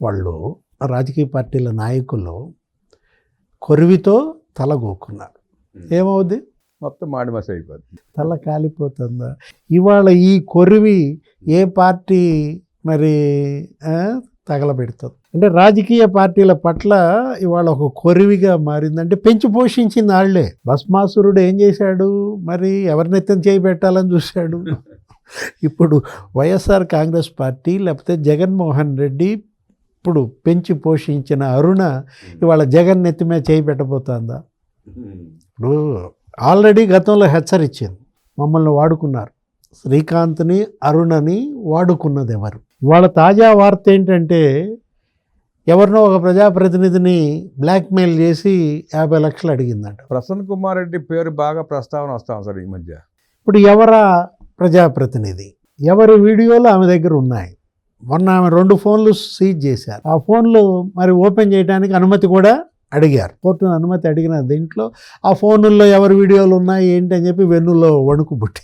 వాళ్ళు రాజకీయ పార్టీల నాయకులు కొరివితో తల గోక్కున్నారు. ఏమవుద్ది? మొత్తం మాడిమసి అయిపోతుంది, తల కాలిపోతుందా? ఇవాళ ఈ కొరివి ఏ పార్టీ మరి తగలబెడుతుంది అంటే రాజకీయ పార్టీల పట్ల ఇవాళ ఒక కొరివిగా మారిందంటే పెంచి పోషించింది వాళ్ళే. భస్మాసురుడు ఏం చేశాడు? మరి ఎవరినెత్తం చేయి పెట్టాలని చూశాడు. ఇప్పుడు వైఎస్ఆర్ కాంగ్రెస్ పార్టీ లేకపోతే జగన్మోహన్ రెడ్డి ఇప్పుడు పెంచి పోషించిన అరుణ ఇవాళ జగన్ నెత్తి మీద చేయి పెట్టబోతుందా? ఇప్పుడు ఆల్రెడీ గతంలో హెచ్చరించింది, మమ్మల్ని వాడుకున్నారు, శ్రీకాంత్ని అరుణని వాడుకున్నది ఎవరు? ఇవాళ తాజా వార్త ఏంటంటే ఎవరినో ఒక ప్రజాప్రతినిధిని బ్లాక్మెయిల్ చేసి 50 లక్షలు అడిగిందంట. ప్రసన్న కుమార్ రెడ్డి పేరు బాగా ప్రస్తావన వస్తాం సార్ ఈ మధ్య. ఇప్పుడు ఎవరా ప్రజాప్రతినిధి? ఎవరి వీడియోలు ఆమె దగ్గర ఉన్నాయి. మొన్న ఆమె 2 ఫోన్లు సీజ్ చేశారు. ఆ ఫోన్లు మరి ఓపెన్ చేయడానికి అనుమతి కూడా అడిగారు. కోర్టును అనుమతి అడిగిన దీంట్లో ఆ ఫోన్లలో ఎవరి వీడియోలు ఉన్నాయి ఏంటి అని చెప్పి వెన్నులో వణుకు పుట్టింది.